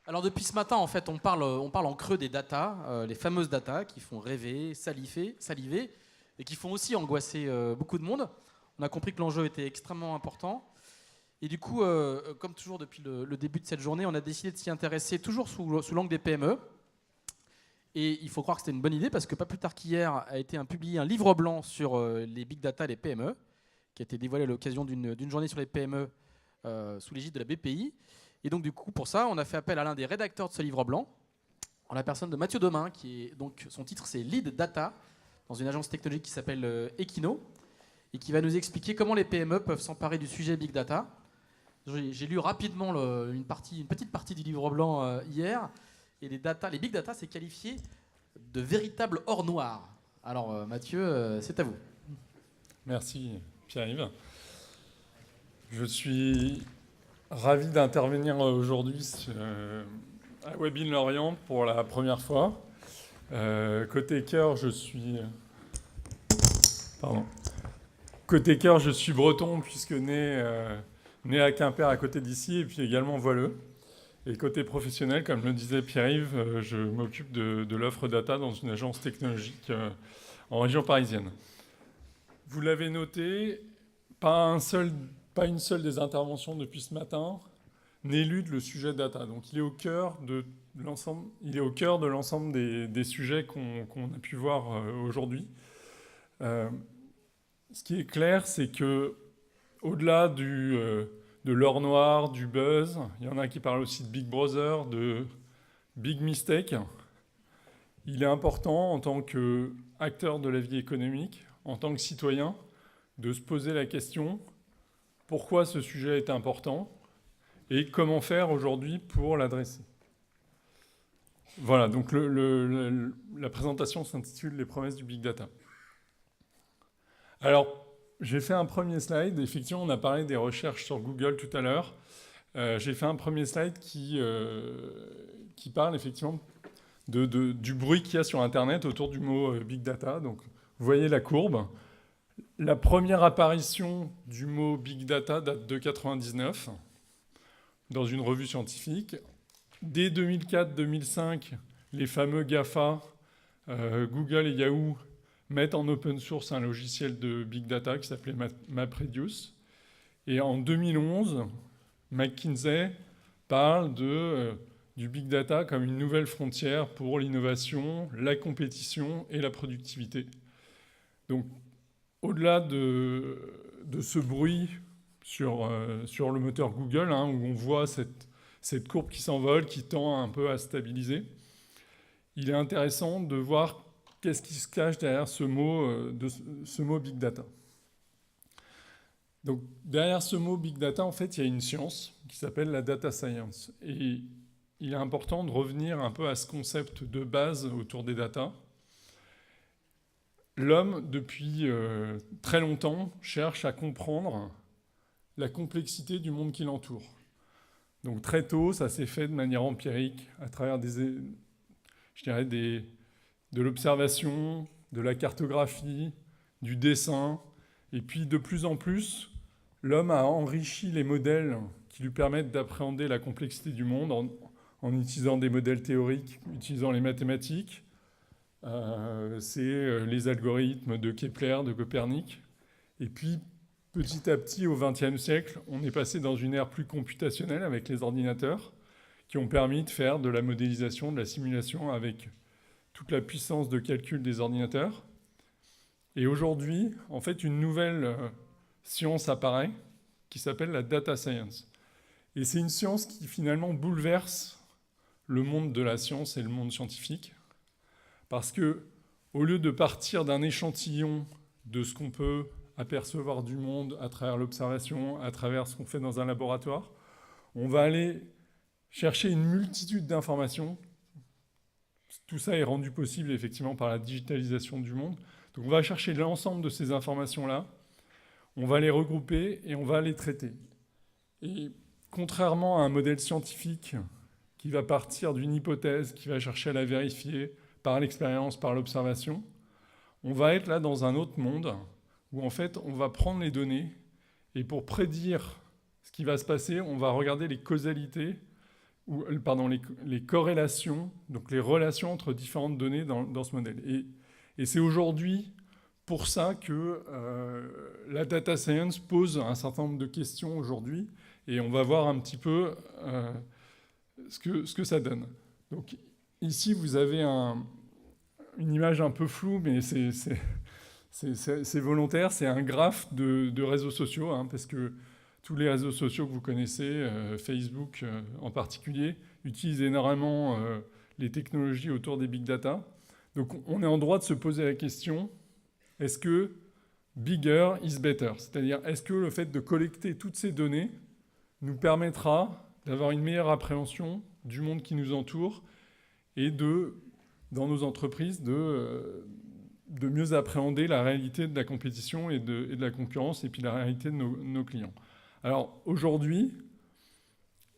Alors depuis ce matin, en fait, on parle en creux des datas, les fameuses datas qui font rêver, saliver, et qui font aussi angoisser beaucoup de monde. On a compris que l'enjeu était extrêmement important. Et du coup, comme toujours depuis le début de cette journée, on a décidé de s'y intéresser toujours sous l'angle des PME. Et il faut croire que c'était une bonne idée parce que pas plus tard qu'hier a été publié un livre blanc sur les big data et les PME, qui a été dévoilé à l'occasion d'une journée sur les PME sous l'égide de la BPI. Et donc du coup, pour ça, on a fait appel à l'un des rédacteurs de ce livre blanc, en la personne de Mathieu Domain, qui est donc son titre c'est Lead Data dans une agence technologique qui s'appelle Equino et qui va nous expliquer comment les PME peuvent s'emparer du sujet big data. J'ai lu rapidement une petite partie du livre blanc hier, et les big data, c'est qualifié de véritable or noir. Alors Mathieu, c'est à vous. Merci Pierre-Yves. Je suis ravi d'intervenir aujourd'hui à Web in Lorient pour la première fois. Côté cœur, je suis breton puisque né à Quimper à côté d'ici et puis également voileux. Et côté professionnel, comme le disait Pierre-Yves, je m'occupe de l'offre data dans une agence technologique en région parisienne. Vous l'avez noté, pas une seule des interventions depuis ce matin n'élude le sujet data. Donc il est au cœur de l'ensemble des sujets qu'on a pu voir aujourd'hui. Ce qui est clair, c'est que au-delà de l'or noir, du buzz, il y en a qui parlent aussi de Big Brother, de Big Mistake. Il est important en tant qu'acteur de la vie économique, en tant que citoyen, de se poser la question pourquoi ce sujet est important et comment faire aujourd'hui pour l'adresser. Voilà, donc la présentation s'intitule « Les promesses du Big Data ». Alors, j'ai fait un premier slide. Effectivement, on a parlé des recherches sur Google tout à l'heure. J'ai fait un premier slide qui parle effectivement du bruit qu'il y a sur Internet autour du mot Big Data. Donc, vous voyez la courbe. La première apparition du mot Big Data date de 1999 dans une revue scientifique. Dès 2004-2005, les fameux GAFA, Google et Yahoo, mettent en open source un logiciel de Big Data qui s'appelait MapReduce. Et en 2011, McKinsey parle du Big Data comme une nouvelle frontière pour l'innovation, la compétition et la productivité. Donc, au-delà de ce bruit sur le moteur Google, où on voit cette courbe qui s'envole, qui tend un peu à stabiliser, il est intéressant de voir qu'est-ce qui se cache derrière ce mot Big Data. Donc, derrière ce mot Big Data, en fait, il y a une science qui s'appelle la data science. Et il est important de revenir un peu à ce concept de base autour des data. L'homme, depuis très longtemps, cherche à comprendre la complexité du monde qui l'entoure. Donc très tôt, ça s'est fait de manière empirique, à travers de l'observation, de la cartographie, du dessin. Et puis de plus en plus, l'homme a enrichi les modèles qui lui permettent d'appréhender la complexité du monde en utilisant des modèles théoriques, utilisant les mathématiques. C'est les algorithmes de Kepler, de Copernic. Et puis, petit à petit, au XXe siècle, on est passé dans une ère plus computationnelle avec les ordinateurs qui ont permis de faire de la modélisation, de la simulation avec toute la puissance de calcul des ordinateurs. Et aujourd'hui, en fait, une nouvelle science apparaît qui s'appelle la data science. Et c'est une science qui finalement bouleverse le monde de la science et le monde scientifique. Parce que, au lieu de partir d'un échantillon de ce qu'on peut apercevoir du monde à travers l'observation, à travers ce qu'on fait dans un laboratoire, on va aller chercher une multitude d'informations. Tout ça est rendu possible effectivement par la digitalisation du monde. Donc on va chercher l'ensemble de ces informations-là, on va les regrouper et on va les traiter. Et contrairement à un modèle scientifique qui va partir d'une hypothèse, qui va chercher à la vérifier par l'expérience, par l'observation, on va être là dans un autre monde où en fait on va prendre les données et pour prédire ce qui va se passer, on va regarder les causalités pardon, les corrélations, donc les relations entre différentes données dans ce modèle. Et c'est aujourd'hui pour ça que la data science pose un certain nombre de questions aujourd'hui, et on va voir un petit peu ce que ça donne. Donc ici, vous avez une image un peu floue, mais c'est volontaire, c'est un graphe de réseaux sociaux, hein, parce que tous les réseaux sociaux que vous connaissez, Facebook en particulier, utilisent énormément les technologies autour des big data. Donc on est en droit de se poser la question, est-ce que bigger is better? C'est-à-dire, est-ce que le fait de collecter toutes ces données nous permettra d'avoir une meilleure appréhension du monde qui nous entoure et dans nos entreprises, de mieux appréhender la réalité de la compétition et de la concurrence, et puis la réalité de nos clients. Alors aujourd'hui,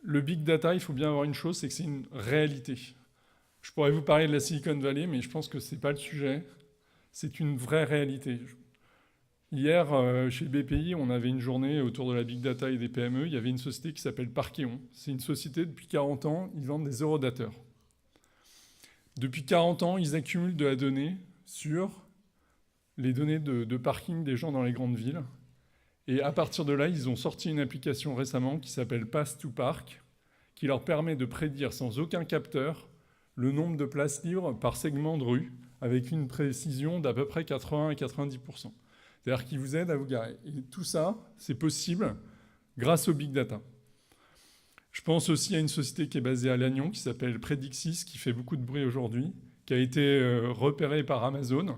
le big data, il faut bien avoir une chose, c'est que c'est une réalité. Je pourrais vous parler de la Silicon Valley, mais je pense que ce n'est pas le sujet. C'est une vraie réalité. Hier, chez BPI, on avait une journée autour de la big data et des PME. Il y avait une société qui s'appelle Parkeon. C'est une société, depuis 40 ans, ils vendent des eurodateurs. Depuis 40 ans, ils accumulent de la donnée sur les données de parking des gens dans les grandes villes. Et à partir de là, ils ont sorti une application récemment qui s'appelle Pass to Park, qui leur permet de prédire sans aucun capteur le nombre de places libres par segment de rue, avec une précision d'à peu près 80 à 90%. C'est-à-dire qu'ils vous aident à vous garer. Et tout ça, c'est possible grâce au big data. Je pense aussi à une société qui est basée à Lannion, qui s'appelle Predixis, qui fait beaucoup de bruit aujourd'hui, qui a été repérée par Amazon.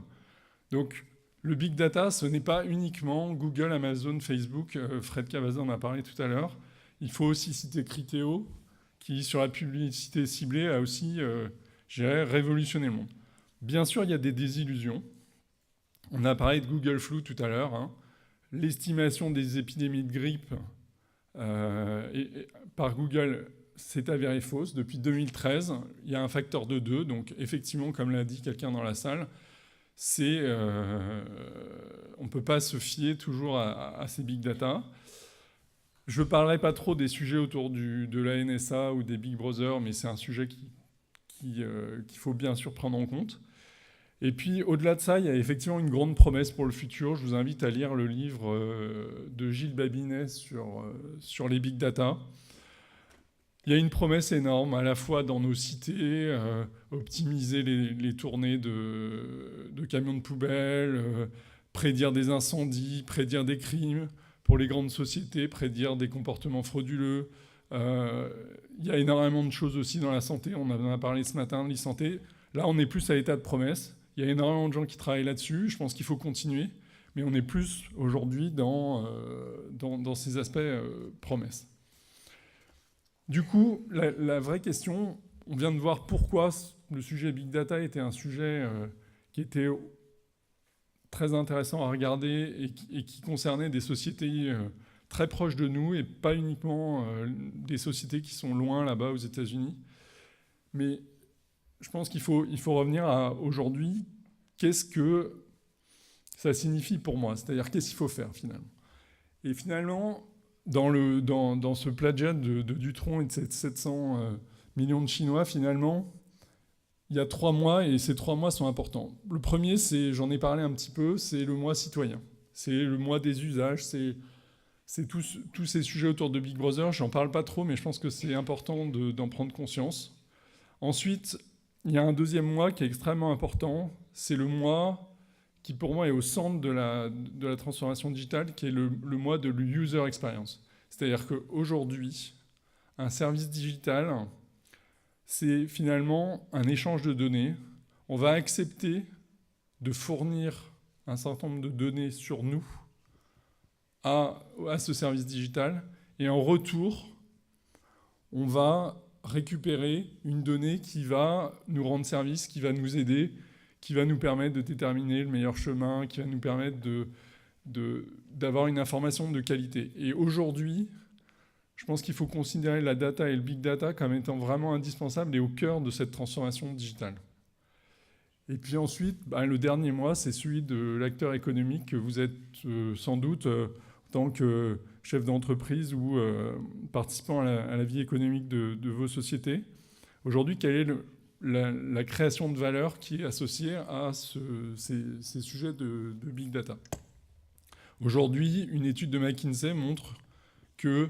Donc, le big data, ce n'est pas uniquement Google, Amazon, Facebook. Fred Cavazin en a parlé tout à l'heure. Il faut aussi citer Criteo, qui, sur la publicité ciblée, a aussi, je dirais, révolutionné le monde. Bien sûr, il y a des désillusions. On a parlé de Google Flu tout à l'heure. Hein. L'estimation des épidémies de grippe par Google s'est avérée fausse. Depuis 2013, il y a un facteur de 2. Donc, effectivement, comme l'a dit quelqu'un dans la salle, on ne peut pas se fier toujours à ces big data. Je ne parlerai pas trop des sujets autour de la NSA ou des Big Brother, mais c'est un sujet qu'il faut bien sûr prendre en compte. Et puis, au-delà de ça, il y a effectivement une grande promesse pour le futur. Je vous invite à lire le livre de Gilles Babinet sur les big data. Il y a une promesse énorme, à la fois dans nos cités, optimiser les tournées de camions de poubelle, prédire des incendies, prédire des crimes pour les grandes sociétés, prédire des comportements frauduleux. Il y a énormément de choses aussi dans la santé. On en a parlé ce matin, l'e-santé. Là, on est plus à l'état de promesse. Il y a énormément de gens qui travaillent là-dessus. Je pense qu'il faut continuer. Mais on est plus aujourd'hui dans ces aspects promesses. Du coup, la vraie question, on vient de voir pourquoi le sujet Big Data était un sujet qui était très intéressant à regarder et qui concernait des sociétés très proches de nous et pas uniquement des sociétés qui sont loin là-bas aux États-Unis. Mais je pense qu'il faut revenir à aujourd'hui, qu'est-ce que ça signifie pour moi? C'est-à-dire, qu'est-ce qu'il faut faire finalement? Et finalement, dans ce plagiat de Dutron et de ces 700 millions de Chinois, finalement, il y a 3 mois, et ces 3 mois sont importants. Le premier, j'en ai parlé un petit peu, c'est le mois citoyen. C'est le mois des usages, c'est tous ces sujets autour de Big Brother. J'en parle pas trop, mais je pense que c'est important d'en prendre conscience. Ensuite, il y a un deuxième mois qui est extrêmement important. C'est le mois qui, pour moi, est au centre de la transformation digitale, qui est le mois de l'user experience. C'est-à-dire qu'aujourd'hui, un service digital, c'est finalement un échange de données. On va accepter de fournir un certain nombre de données sur nous à ce service digital. Et en retour, on va récupérer une donnée qui va nous rendre service, qui va nous aider, qui va nous permettre de déterminer le meilleur chemin, qui va nous permettre d'avoir une information de qualité. Et aujourd'hui, je pense qu'il faut considérer la data et le big data comme étant vraiment indispensables et au cœur de cette transformation digitale. Et puis ensuite, le dernier mois, c'est celui de l'acteur économique que vous êtes sans doute. tant que chef d'entreprise ou participant à la vie économique de vos sociétés. Aujourd'hui, quelle est la création de valeur qui est associée à ces sujets de big data? Aujourd'hui, une étude de McKinsey montre que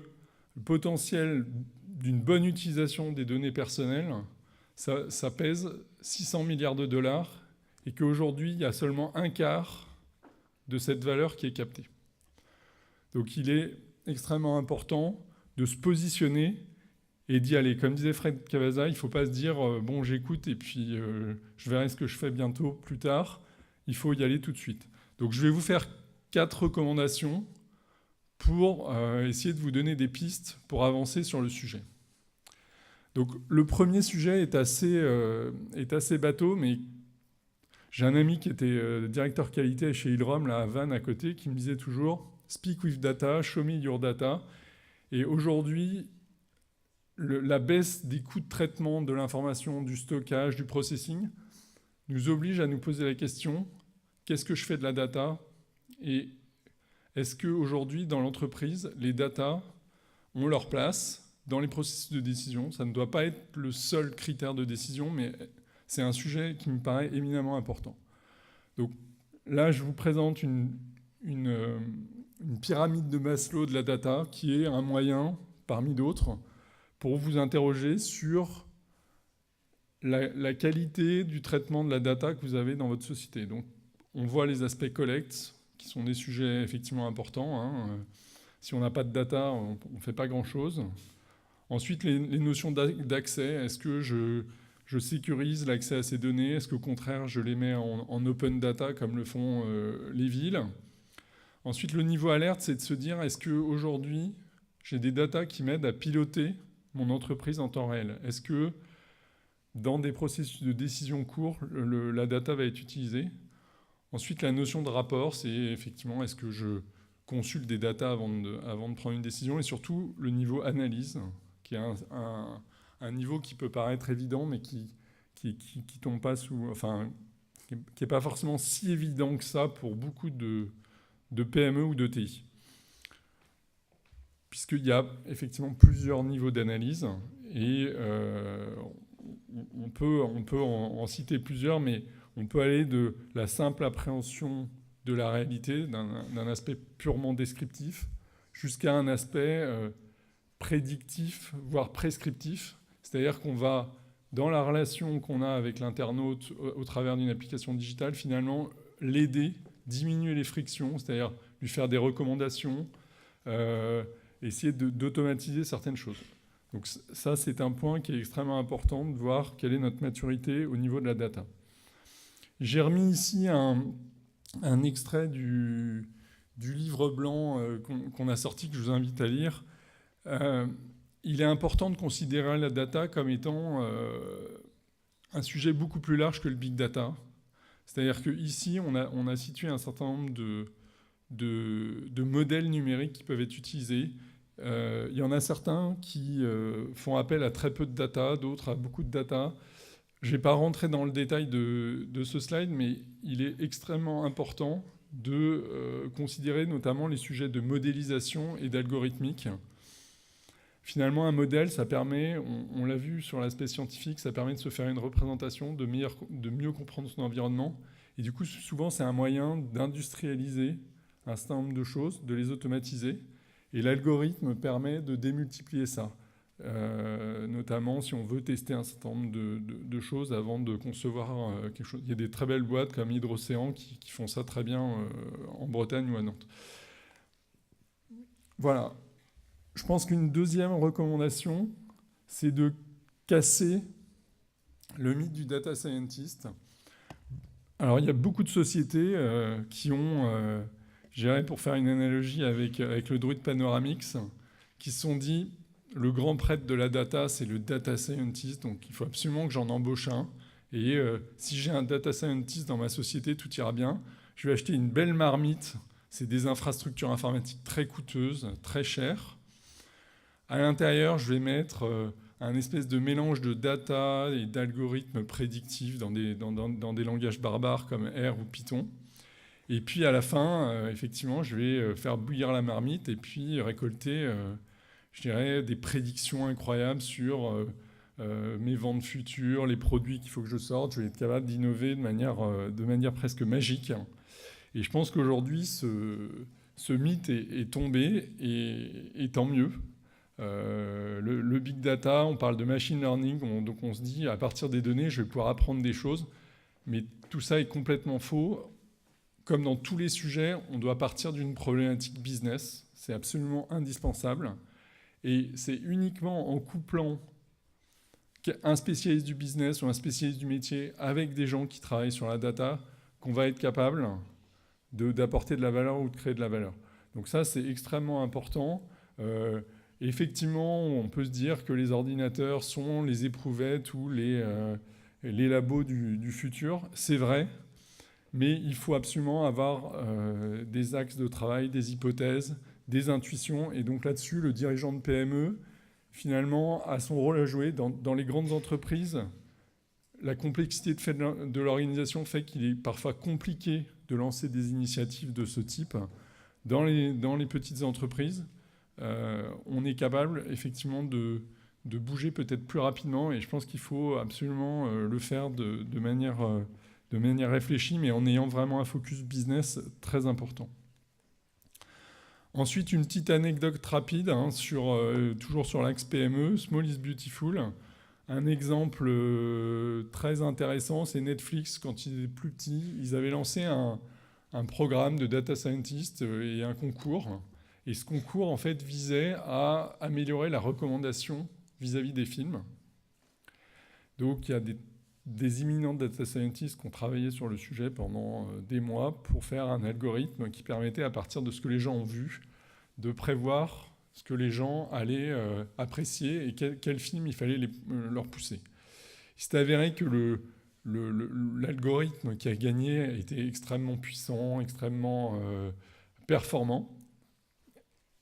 le potentiel d'une bonne utilisation des données personnelles, ça pèse 600 milliards de dollars et qu'aujourd'hui, il y a seulement un quart de cette valeur qui est captée. Donc il est extrêmement important de se positionner et d'y aller. Comme disait Fred Cavazza, il ne faut pas se dire bon, j'écoute et puis je verrai ce que je fais bientôt, plus tard. Il faut y aller tout de suite. Donc je vais vous faire 4 recommandations pour essayer de vous donner des pistes pour avancer sur le sujet. Donc le premier sujet est assez bateau, mais j'ai un ami qui était directeur qualité chez Ilrom, là, à Vannes, à côté, qui me disait toujours « Speak with data, show me your data ». Et aujourd'hui, la baisse des coûts de traitement de l'information, du stockage, du processing, nous oblige à nous poser la question « Qu'est-ce que je fais de la data ?» Et est-ce qu'aujourd'hui, dans l'entreprise, les data ont leur place dans les processus de décision? Ça ne doit pas être le seul critère de décision, mais c'est un sujet qui me paraît éminemment important. Donc là, je vous présente une pyramide de Maslow de la data, qui est un moyen, parmi d'autres, pour vous interroger sur la qualité du traitement de la data que vous avez dans votre société. Donc, on voit les aspects collecte, qui sont des sujets effectivement importants. Hein. Si on n'a pas de data, on ne fait pas grand-chose. Ensuite, les notions d'accès. Est-ce que je sécurise l'accès à ces données? Est-ce qu'au contraire, je les mets en open data, comme le font les villes? Ensuite, le niveau alerte, c'est de se dire, est-ce qu'aujourd'hui, j'ai des datas qui m'aident à piloter mon entreprise en temps réel? Est-ce que dans des processus de décision courts, la data va être utilisée? Ensuite, la notion de rapport, c'est effectivement, est-ce que je consulte des datas avant de prendre une décision? Et surtout, le niveau analyse, qui est un niveau qui peut paraître évident, mais qui tombe pas sous... Enfin, qui n'est pas forcément si évident que ça pour beaucoup de PME ou de TI. Puisqu'il y a effectivement plusieurs niveaux d'analyse, et on peut en citer plusieurs, mais on peut aller de la simple appréhension de la réalité, d'un aspect purement descriptif, jusqu'à un aspect prédictif, voire prescriptif. C'est-à-dire qu'on va, dans la relation qu'on a avec l'internaute au travers d'une application digitale, finalement l'aider, diminuer les frictions, c'est-à-dire lui faire des recommandations, essayer d'automatiser certaines choses. Donc ça, c'est un point qui est extrêmement important, de voir quelle est notre maturité au niveau de la data. J'ai remis ici un extrait du livre blanc qu'on a sorti, que je vous invite à lire. Il est important de considérer la data comme étant un sujet beaucoup plus large que le big data. C'est-à-dire qu'ici, on a situé un certain nombre de modèles numériques qui peuvent être utilisés. Il y en a certains qui font appel à très peu de data, d'autres à beaucoup de data. Je ne vais pas rentrer dans le détail de ce slide, mais il est extrêmement important de considérer notamment les sujets de modélisation et d'algorithmique. Finalement, un modèle, ça permet, on l'a vu sur l'aspect scientifique, ça permet de se faire une représentation, de mieux comprendre son environnement. Et du coup, souvent, c'est un moyen d'industrialiser un certain nombre de choses, de les automatiser. Et l'algorithme permet de démultiplier ça. Notamment si on veut tester un certain nombre de choses avant de concevoir quelque chose. Il y a des très belles boîtes comme Hydrocéan qui font ça très bien en Bretagne ou à Nantes. Voilà. Je pense qu'une deuxième recommandation, c'est de casser le mythe du data scientist. Alors, il y a beaucoup de sociétés qui ont, je dirais pour faire une analogie avec le Druid Panoramix, qui se sont dit, le grand prêtre de la data, c'est le data scientist, donc il faut absolument que j'en embauche un. Et si j'ai un data scientist dans ma société, tout ira bien. Je vais acheter une belle marmite. C'est des infrastructures informatiques très coûteuses, très chères. À l'intérieur, je vais mettre un espèce de mélange de data et d'algorithmes prédictifs dans des langages barbares comme R ou Python. Et puis à la fin, effectivement, je vais faire bouillir la marmite et puis récolter, je dirais, des prédictions incroyables sur mes ventes futures, les produits qu'il faut que je sorte. Je vais être capable d'innover de manière presque magique. Et je pense qu'aujourd'hui, ce mythe est tombé, et tant mieux. Le big data, on parle de machine learning, donc on se dit, à partir des données, je vais pouvoir apprendre des choses. Mais tout ça est complètement faux. Comme dans tous les sujets, on doit partir d'une problématique business. C'est absolument indispensable. Et c'est uniquement en couplant un spécialiste du business ou un spécialiste du métier avec des gens qui travaillent sur la data qu'on va être capable d'apporter de la valeur ou de créer de la valeur. Donc ça, c'est extrêmement important. Effectivement, on peut se dire que les ordinateurs sont les éprouvettes ou les labos du futur. C'est vrai, mais il faut absolument avoir des axes de travail, des hypothèses, des intuitions. Et donc là-dessus, le dirigeant de PME, finalement, a son rôle à jouer. Dans les grandes entreprises, la complexité de l'organisation fait qu'il est parfois compliqué de lancer des initiatives de ce type. Dans les petites entreprises, on est capable effectivement de bouger peut-être plus rapidement, et je pense qu'il faut absolument le faire de manière réfléchie, mais en ayant vraiment un focus business très important. Ensuite, une petite anecdote rapide toujours sur l'axe PME, Small is Beautiful. Un exemple très intéressant, c'est Netflix. Quand ils étaient plus petits, ils avaient lancé un programme de data scientist et un concours. Et ce concours, en fait, visait à améliorer la recommandation vis-à-vis des films. Donc, il y a des éminents data scientists qui ont travaillé sur le sujet pendant des mois pour faire un algorithme qui permettait, à partir de ce que les gens ont vu, de prévoir ce que les gens allaient apprécier et quel film il fallait leur pousser. Il s'est avéré que l'algorithme qui a gagné était extrêmement puissant, extrêmement performant.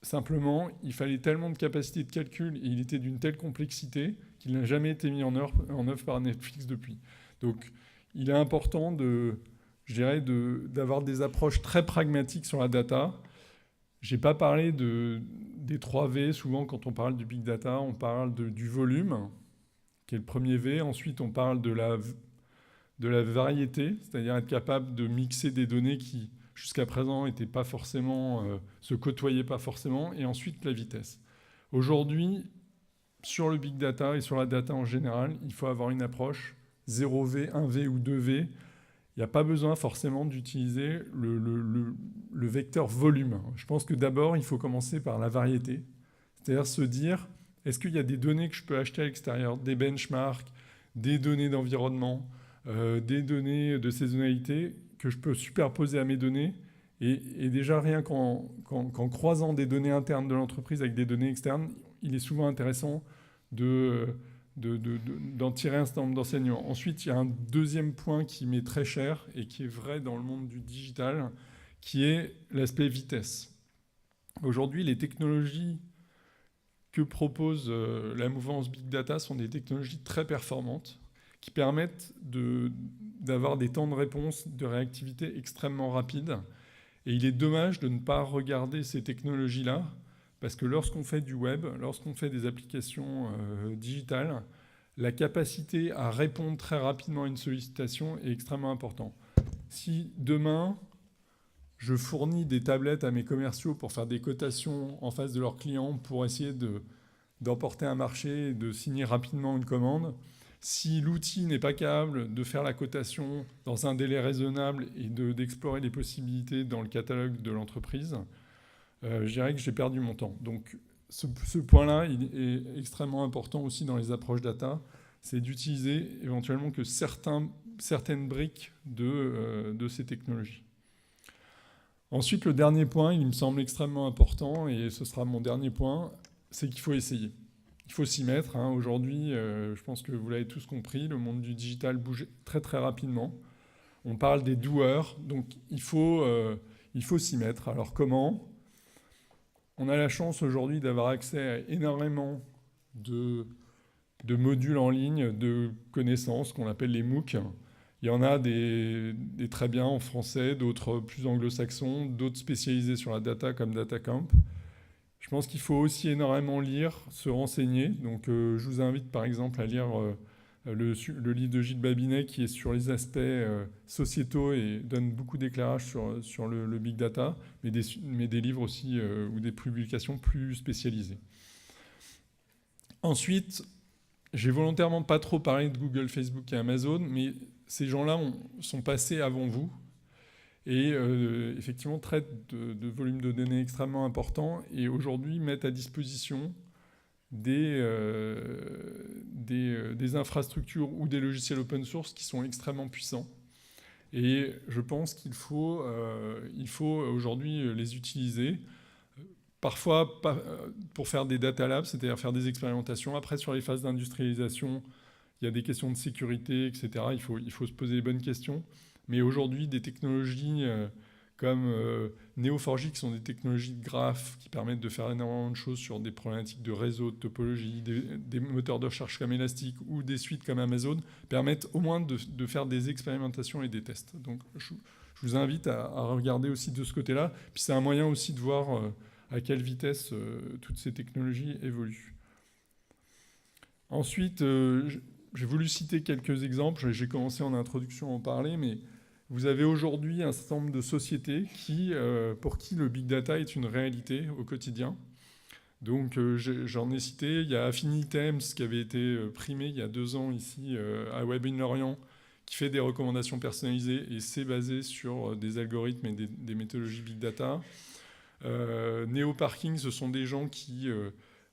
Simplement, il fallait tellement de capacité de calcul et il était d'une telle complexité qu'il n'a jamais été mis en œuvre par Netflix depuis. Donc, il est important d'avoir des approches très pragmatiques sur la data. Je n'ai pas parlé des 3 V. Souvent, quand on parle du big data, on parle du volume, qui est le premier V. Ensuite, on parle de la variété, c'est-à-dire être capable de mixer des données qui, jusqu'à présent, se côtoyaient pas forcément. Et ensuite, la vitesse. Aujourd'hui, sur le big data et sur la data en général, il faut avoir une approche 0V, 1V ou 2V. Il n'y a pas besoin forcément d'utiliser le vecteur volume. Je pense que d'abord, il faut commencer par la variété. C'est-à-dire se dire, est-ce qu'il y a des données que je peux acheter à l'extérieur, des benchmarks, des données d'environnement, des données de saisonnalité que je peux superposer à mes données. Et déjà, rien qu'en croisant des données internes de l'entreprise avec des données externes, il est souvent intéressant d'en tirer un certain nombre d'enseignements. Ensuite, il y a un deuxième point qui m'est très cher et qui est vrai dans le monde du digital, qui est l'aspect vitesse. Aujourd'hui, les technologies que propose la mouvance Big Data sont des technologies très performantes qui permettent d'avoir des temps de réponse, de réactivité extrêmement rapides. Et il est dommage de ne pas regarder ces technologies-là, parce que lorsqu'on fait du web, lorsqu'on fait des applications digitales, la capacité à répondre très rapidement à une sollicitation est extrêmement importante. Si demain, je fournis des tablettes à mes commerciaux pour faire des cotations en face de leurs clients, pour essayer d'emporter un marché et de signer rapidement une commande, si l'outil n'est pas capable de faire la cotation dans un délai raisonnable et d'explorer les possibilités dans le catalogue de l'entreprise, je dirais que j'ai perdu mon temps. Donc ce point-là, il est extrêmement important aussi dans les approches data, c'est d'utiliser éventuellement que certaines briques de ces technologies. Ensuite, le dernier point, il me semble extrêmement important, et ce sera mon dernier point, c'est qu'il faut essayer. Il faut s'y mettre. Aujourd'hui, je pense que vous l'avez tous compris, le monde du digital bouge très très rapidement. On parle des doers, donc il faut s'y mettre. Alors comment ? On a la chance aujourd'hui d'avoir accès à énormément de modules en ligne, de connaissances qu'on appelle les MOOC. Il y en a des très bien en français, d'autres plus anglo-saxons, d'autres spécialisés sur la data comme DataCamp. Je pense qu'il faut aussi énormément lire, se renseigner. Donc, je vous invite par exemple à lire le livre de Gilles Babinet qui est sur les aspects sociétaux et donne beaucoup d'éclairage sur le big data, mais des livres aussi ou des publications plus spécialisées. Ensuite, j'ai volontairement pas trop parlé de Google, Facebook et Amazon, mais ces gens-là sont passés avant vous et effectivement traitent de volumes de données extrêmement importants et aujourd'hui mettent à disposition des infrastructures ou des logiciels open source qui sont extrêmement puissants. Et je pense qu'il faut aujourd'hui les utiliser. Parfois pour faire des data labs, c'est-à-dire faire des expérimentations. Après, sur les phases d'industrialisation, il y a des questions de sécurité, etc. Il faut se poser les bonnes questions. Mais aujourd'hui, des technologies comme Neo4j, qui sont des technologies de graphes qui permettent de faire énormément de choses sur des problématiques de réseau, de topologie, des moteurs de recherche comme Elastic ou des suites comme Amazon, permettent au moins de faire des expérimentations et des tests. Donc, je vous invite à regarder aussi de ce côté-là. Puis c'est un moyen aussi de voir à quelle vitesse toutes ces technologies évoluent. Ensuite, j'ai voulu citer quelques exemples. J'ai commencé en introduction à en parler, mais vous avez aujourd'hui un certain nombre de sociétés pour qui le big data est une réalité au quotidien. Donc, j'en ai cité. Il y a Affinithems qui avait été primé il y a 2 ans ici à Web in Lorient, qui fait des recommandations personnalisées et c'est basé sur des algorithmes et des méthodologies big data. NeoParking, ce sont des gens qui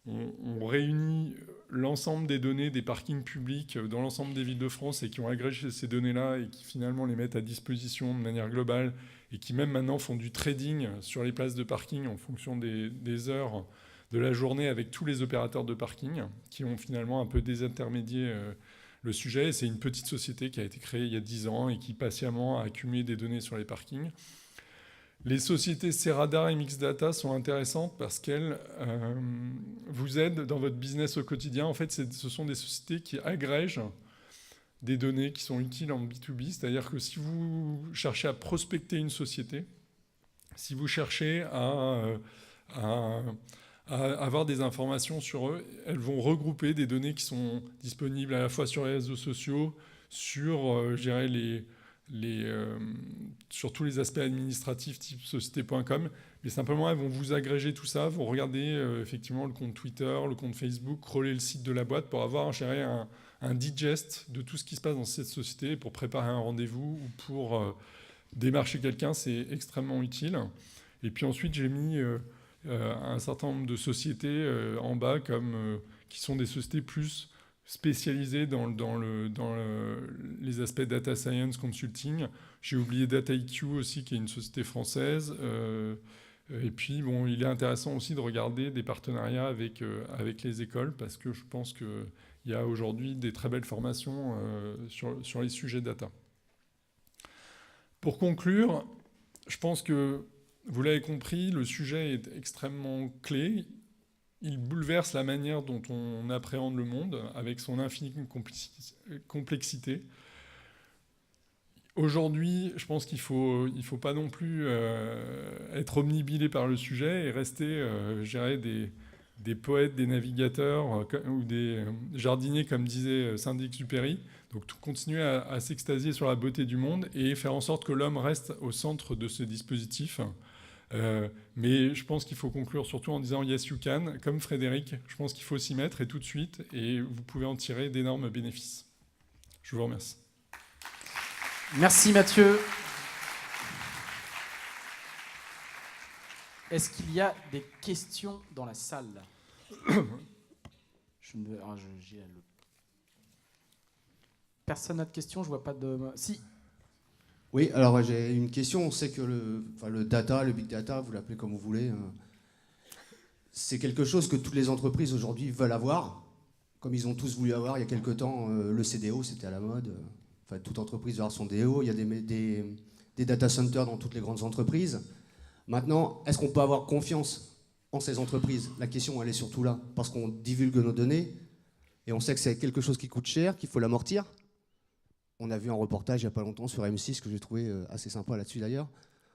ont réuni l'ensemble des données des parkings publics dans l'ensemble des villes de France et qui ont agrégé ces données-là et qui finalement les mettent à disposition de manière globale et qui même maintenant font du trading sur les places de parking en fonction des heures de la journée avec tous les opérateurs de parking qui ont finalement un peu désintermédié le sujet. Et c'est une petite société qui a été créée il y a 10 ans et qui patiemment a accumulé des données sur les parkings. Les sociétés Ceradar et Mixdata sont intéressantes parce qu'elles vous aident dans votre business au quotidien. En fait, ce sont des sociétés qui agrègent des données qui sont utiles en B2B. C'est-à-dire que si vous cherchez à prospecter une société, si vous cherchez à avoir des informations sur eux, elles vont regrouper des données qui sont disponibles à la fois sur les réseaux sociaux, sur, je dirais, sur tous les aspects administratifs type société.com, mais simplement elles vont vous agréger tout ça, vous regardez effectivement le compte Twitter, le compte Facebook, crawler le site de la boîte pour avoir un digest de tout ce qui se passe dans cette société, pour préparer un rendez-vous ou pour démarcher quelqu'un, c'est extrêmement utile. Et puis ensuite j'ai mis un certain nombre de sociétés en bas qui sont des sociétés plus spécialisé dans les aspects data science consulting. J'ai oublié DataIQ aussi, qui est une société française. Et puis, bon, il est intéressant aussi de regarder des partenariats avec les écoles, parce que je pense qu'il y a aujourd'hui des très belles formations sur les sujets data. Pour conclure, je pense que, vous l'avez compris, le sujet est extrêmement clé. Il bouleverse la manière dont on appréhende le monde avec son infinie complexité. Aujourd'hui, je pense qu'il faut pas non plus être omnibilé par le sujet et rester, je dirais, des poètes, des navigateurs ou des jardiniers, comme disait Saint-Exupéry. Donc, continuer à s'extasier sur la beauté du monde et faire en sorte que l'homme reste au centre de ce dispositif. Mais je pense qu'il faut conclure surtout en disant « Yes, you can ». Comme Frédéric, je pense qu'il faut s'y mettre et tout de suite, et vous pouvez en tirer d'énormes bénéfices. Je vous remercie. Merci Mathieu. Est-ce qu'il y a des questions dans la salle? Personne n'a de questions, je vois pas de... Si. Oui, alors j'ai une question. On sait que le data, le big data, vous l'appelez comme vous voulez, c'est quelque chose que toutes les entreprises aujourd'hui veulent avoir, comme ils ont tous voulu avoir il y a quelque temps. Le CDO, c'était à la mode. Enfin, toute entreprise veut avoir son DO. Il y a des data centers dans toutes les grandes entreprises. Maintenant, est-ce qu'on peut avoir confiance en ces entreprises? La question, elle est surtout là, parce qu'on divulgue nos données et on sait que c'est quelque chose qui coûte cher, qu'il faut l'amortir. On a vu un reportage il n'y a pas longtemps sur M6 que j'ai trouvé assez sympa là-dessus d'ailleurs,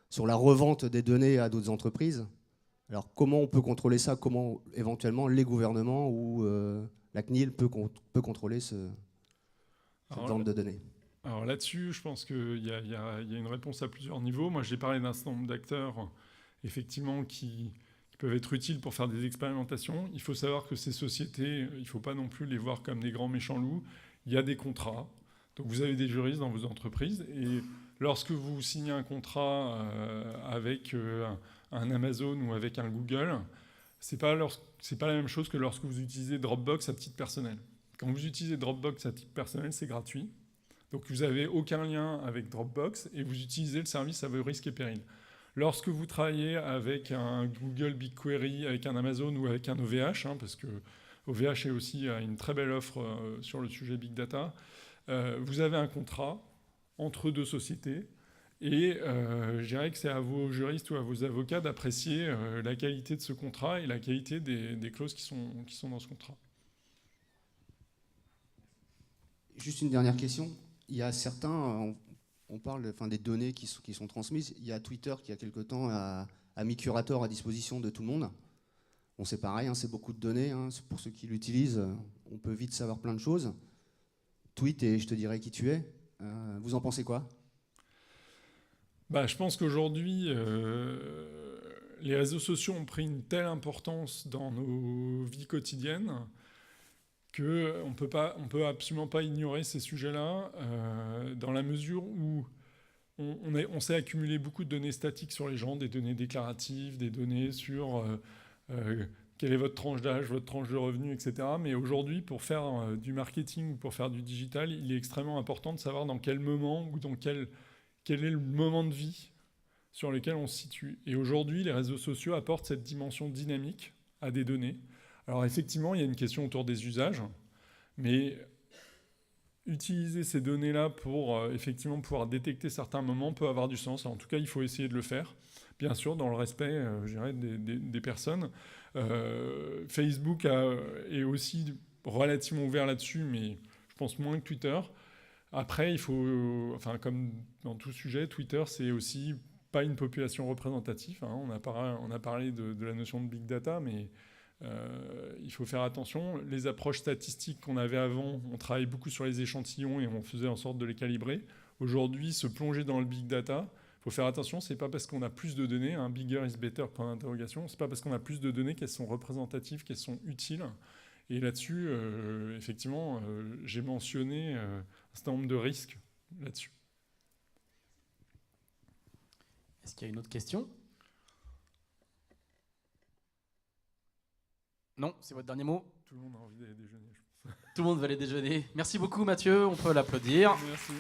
sur la revente des données à d'autres entreprises. Alors comment on peut contrôler ça? Comment éventuellement les gouvernements ou la CNIL peut contrôler cette vente de données? Alors là-dessus, je pense qu'il y a une réponse à plusieurs niveaux. Moi, j'ai parlé d'un certain nombre d'acteurs, effectivement, qui peuvent être utiles pour faire des expérimentations. Il faut savoir que ces sociétés, il ne faut pas non plus les voir comme des grands méchants loups. Il y a des contrats. Donc vous avez des juristes dans vos entreprises. Et lorsque vous signez un contrat avec un Amazon ou avec un Google, c'est pas la même chose que lorsque vous utilisez Dropbox à titre personnel. Quand vous utilisez Dropbox à titre personnel, c'est gratuit. Donc vous n'avez aucun lien avec Dropbox et vous utilisez le service à vos risques et périls. Lorsque vous travaillez avec un Google BigQuery, avec un Amazon ou avec un OVH, parce que OVH est aussi une très belle offre sur le sujet Big Data, vous avez un contrat entre deux sociétés et je dirais que c'est à vos juristes ou à vos avocats d'apprécier la qualité de ce contrat et la qualité des clauses qui sont dans ce contrat. Juste une dernière question. Il y a certains, on parle des données qui sont transmises. Il y a Twitter qui, il y a quelque temps, a mis Curator à disposition de tout le monde. Bon, c'est pareil, c'est beaucoup de données. Pour ceux qui l'utilisent, on peut vite savoir plein de choses. Tweet et je te dirai qui tu es. Vous en pensez quoi? Je pense qu'aujourd'hui, les réseaux sociaux ont pris une telle importance dans nos vies quotidiennes qu'on ne peut absolument pas ignorer ces sujets-là, dans la mesure où on s'est accumulé beaucoup de données statiques sur les gens, des données déclaratives, des données sur quelle est votre tranche d'âge, votre tranche de revenu, etc. Mais aujourd'hui, pour faire du marketing ou pour faire du digital, il est extrêmement important de savoir dans quel moment ou quel est le moment de vie sur lequel on se situe. Et aujourd'hui, les réseaux sociaux apportent cette dimension dynamique à des données. Alors effectivement, il y a une question autour des usages, mais utiliser ces données-là pour effectivement pouvoir détecter certains moments peut avoir du sens. En tout cas, il faut essayer de le faire, bien sûr, dans le respect je dirais, des personnes. Facebook est aussi relativement ouvert là-dessus, mais je pense moins que Twitter. Après, il faut, comme dans tout sujet, Twitter, c'est aussi pas une population représentative. On a parlé de la notion de big data, mais il faut faire attention. Les approches statistiques qu'on avait avant, on travaillait beaucoup sur les échantillons et on faisait en sorte de les calibrer. Aujourd'hui, se plonger dans le big data, il faut faire attention. C'est pas parce qu'on a plus de données, bigger is better, point d'interrogation. C'est pas parce qu'on a plus de données qu'elles sont représentatives, qu'elles sont utiles. Et là-dessus, effectivement, j'ai mentionné un certain nombre de risques là-dessus. Est-ce qu'il y a une autre question? Non, c'est votre dernier mot? Tout le monde a envie d'aller déjeuner, je pense. Tout le monde va aller déjeuner. Merci beaucoup Mathieu, on peut l'applaudir. Merci.